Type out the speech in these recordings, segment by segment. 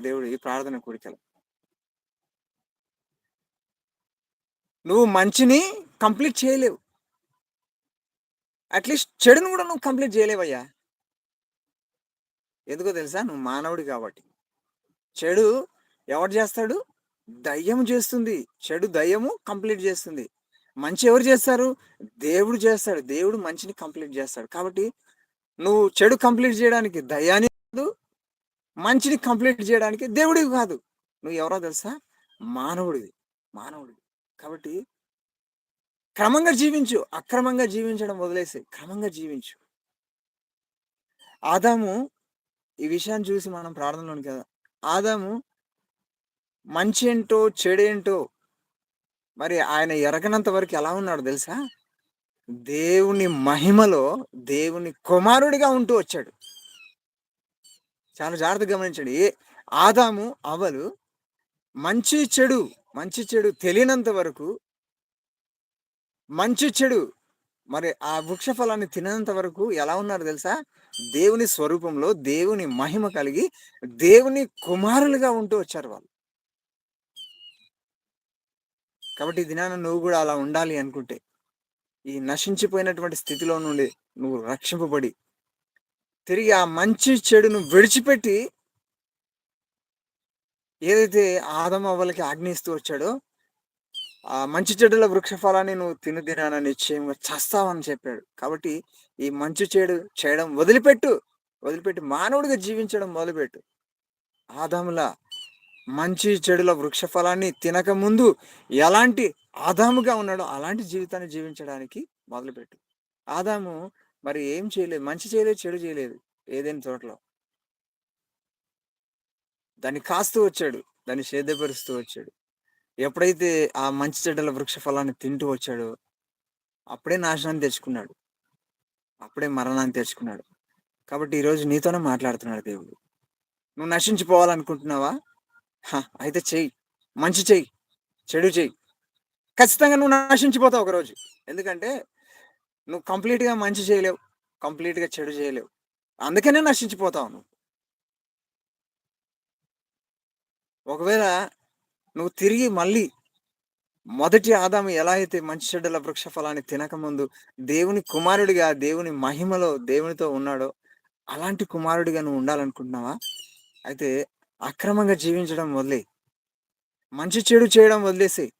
దేవుడు ఈ ప్రార్థన కూడికలో. నువ్వు మంచిని కంప్లీట్ చేయలేవు. అట్‌లీస్ట్ చెడుని గూడా నువ్వు కంప్లీట్ జేయలేవయ్యా. ఎందుకో తెలుసా? నువ్వు మానవుడి కాబట్టి. చెడు ఎవడు జేస్తాడు? దయ్యం జేస్తుంది. చెడు దయ్యము కంప్లీట్ జేస్తుంది. మంచి ఎవరు జేస్తారు? దేవుడు జేస్తాడు. దేవుడు మంచిని కంప్లీట్ జేస్తాడు. కాబట్టి నువ్వు చెడు కంప్లీట్ జేయడానికి దయ్యాన్ని కాదు, మంచిని కంప్లీట్ జేయడానికి దేవుడివి కాదు. నువ్వు ఎవరో తెలుసా? మానవుడివి. మానవుడివి. కాబట్టి క్రమంగా జీవించు. అక్రమంగా జీవించడం వదిలేసేయి. క్రమంగా జీవించు. ఆదాము ఈ విషయాన్ని చూసి మనం ప్రార్థనలోని కదా! ఆదాము మంచేంటో, చెడేంటో మరి ఆయన ఎరగనంత వరకు ఎలా ఉన్నాడో తెలుసా? దేవుని మహిమలో దేవుని కుమారుడిగా ఉంటూ వచ్చాడు. చాలా జాగ్రత్తగా గమనించండి. ఆదాము, అవ్వలు మంచి, చెడు, మంచి, చెడు తెలియనంత వరకు మంచి, చెడు మరి ఆ వృక్ష ఫలాన్ని తిననంత వరకు ఎలా ఉన్నారు తెలుసా? దేవుని స్వరూపంలో, దేవుని మహిమ కలిగి, దేవుని కుమారులుగా ఉంటూ వచ్చారు వాళ్ళు. కాబట్టి ఈ దినాన నువ్వు గూడా అలా ఉండాలి అనుకుంటే, ఈ నశించిపోయినటువంటి స్థితిలో నుండి నువ్వు రక్షింపబడి, తిరిగి ఆ మంచి, చెడును విడిచిపెట్టి ఏదైతే ఆదామవ్వలకి ఆజ్ఞ ఇస్తూ వచ్చాడో, ఆ మంచి చెడుల వృక్ష ఫలాన్ని నువ్వు తిను దినాన నిశ్చయంగా చస్తావని చెప్పాడు. కాబట్టి ఈ మంచి చెడు చేయడం వదిలిపెట్టు. వదిలిపెట్టి మానవుడిగా జీవించడం మొదలుపెట్టు. ఆదాములా మంచి చెడుల వృక్ష ఫలాన్ని తినకముందు ఎలాంటి ఆదాముగా ఉన్నాడో అలాంటి జీవితాన్ని జీవించడానికి మొదలుపెట్టు. ఆదాము మరి ఏం చేయలేదు. మంచి చేయలేదు, చెడు చేయలేదు. ఏదైనా తోటలో. దాన్ని కాస్తూ వచ్చాడు. దాన్ని సేద్యపరుస్తూ వచ్చాడు. ఎప్పుడైతే ఆ మంచి చెడ్డల వృక్ష ఫలాన్ని తింటూ వచ్చాడో, అప్పుడే నాశనాన్ని తెచ్చుకున్నాడు. అప్పుడే మరణాన్ని తెచ్చుకున్నాడు. కాబట్టి ఈరోజు నీతోనే మాట్లాడుతున్నాడు దేవుడు. నువ్వు నశించిపోవాలనుకుంటున్నావా? అయితే చెయ్యి. మంచి చెయ్యి. చెడు చెయ్యి. ఖచ్చితంగా నువ్వు నశించిపోతావు ఒకరోజు. ఎందుకంటే నువ్వు కంప్లీట్‌గా మంచి చేయలేవు. కంప్లీట్‌గా చెడు చేయలేవు. అందుకనే నశించిపోతావు నువ్వు. ఒకవేళ నువ్వు తిరిగి మళ్ళీ మొదటి ఆదాము ఎలా అయితే మంచి చెడ్డల వృక్ష ఫలాన్ని తినకముందు దేవుని కుమారుడిగా, దేవుని మహిమలో దేవునితో ఉన్నాడో, అలాంటి కుమారుడిగా నువ్వు ఉండాలనుకుంటున్నావా? అయితే అక్రమంగా జీవించడం వదిలేయి. మంచి చెడు చేయడం వదిలేసేయి.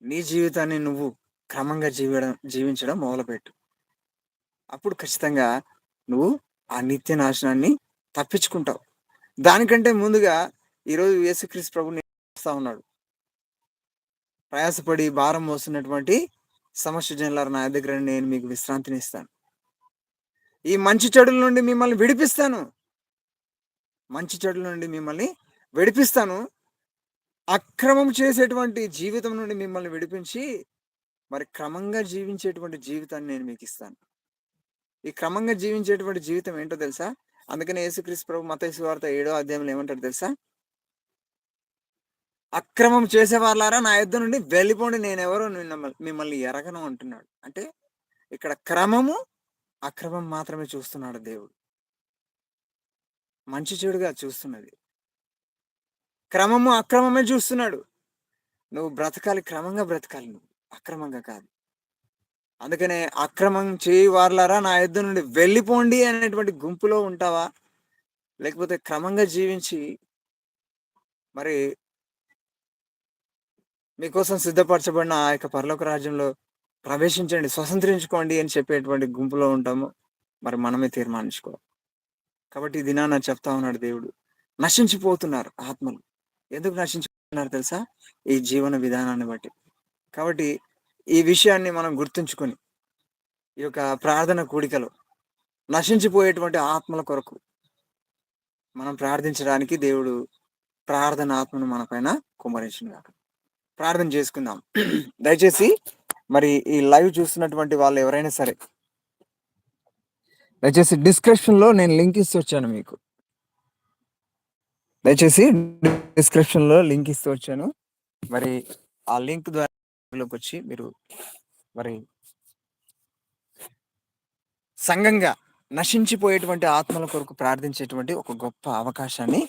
నీ జీవితాన్ని నువ్వు క్రమంగా జీవించడం మొదలుపెట్టు. అప్పుడు ఖచ్చితంగా నువ్వు ఆ నిత్య నాశనాన్ని తప్పించుకుంటావు. దానికంటే ముందుగా ఈరోజు యేసుక్రీస్తు ప్రభువు వస్తా ఉన్నాడు. ప్రయాసపడి భారం మోస్తున్నటువంటి సమస్త జనులారా నా దగ్గర నేను మీకు విశ్రాంతినిస్తాను. ఈ మంచి చెడుల నుండి మిమ్మల్ని విడిపిస్తాను. మంచి చెడుల నుండి మిమ్మల్ని విడిపిస్తాను. అక్రమం చేసేటువంటి జీవితం నుండి మిమ్మల్ని విడిపించి, మరి క్రమంగా జీవించేటువంటి జీవితాన్ని నేను మీకిస్తాను. ఈ క్రమంగా జీవించేటువంటి జీవితం ఏంటో తెలుసా? అందుకనే యేసుక్రీస్తు ప్రభు మత్తయి సువార్త 7వ అధ్యాయంలో ఏమంటాడు తెలుసా? అక్రమం చేసేవార్లారా నా యొద్ద నుండి వెళ్ళిపోండి నేనెవరో మిమ్మల్ని ఎరగను అంటున్నాడు. అంటే ఇక్కడ క్రమము, అక్రమం మాత్రమే చూస్తున్నాడు దేవుడు. మంచి చెడుగా చూస్తున్నది. క్రమము, అక్రమమే చూస్తున్నాడు. నువ్వు బ్రతకాలి, క్రమంగా బ్రతకాలి నువ్వు. అక్రమంగా కాదు. అందుకనే అక్రమం చేయువార్లారా నా యొద్ద నుండి వెళ్ళిపోండి అనేటువంటి గుంపులో ఉంటావా? లేకపోతే క్రమంగా జీవించి మరి మీకోసం సిద్ధపరచబడిన ఆ యొక్క పరలోక రాజ్యంలో ప్రవేశించండి, స్వతంత్రించుకోండి అని చెప్పేటువంటి గుంపులో ఉంటాము. మరి మనమే తీర్మానించుకోవాలి. కాబట్టి ఈ దినాన చెప్తా ఉన్నాడు దేవుడు. నశించిపోతున్నారు ఆత్మలు. ఎందుకు నశించిపోతున్నారు తెలుసా? ఈ జీవన విధానాన్ని బట్టి. కాబట్టి ఈ విషయాన్ని మనం గుర్తుంచుకొని, ఈ యొక్క ప్రార్థన కూడికలో నశించిపోయేటువంటి ఆత్మల కొరకు మనం ప్రార్థించడానికి దేవుడు ప్రార్థన ఆత్మను మన పైన కుమ్మరించునుగాక. ప్రార్థన చేసుకుందాం. దయచేసి మరి ఈ లైవ్ చూస్తున్నటువంటి వాళ్ళు ఎవరైనా సరే, దయచేసి డిస్క్రిప్షన్‌లో నేను లింక్ ఇస్తూ వచ్చాను మీకు. దయచేసి డిస్క్రిప్షన్‌లో లింక్ ఇస్తూ వచ్చాను. మరి ఆ లింక్ ద్వారా లోకొచ్చి మీరు మరి సంఘంగా నశించిపోయేటువంటి ఆత్మల కొరకు ప్రార్థించేటువంటి ఒక గొప్ప అవకాశాన్ని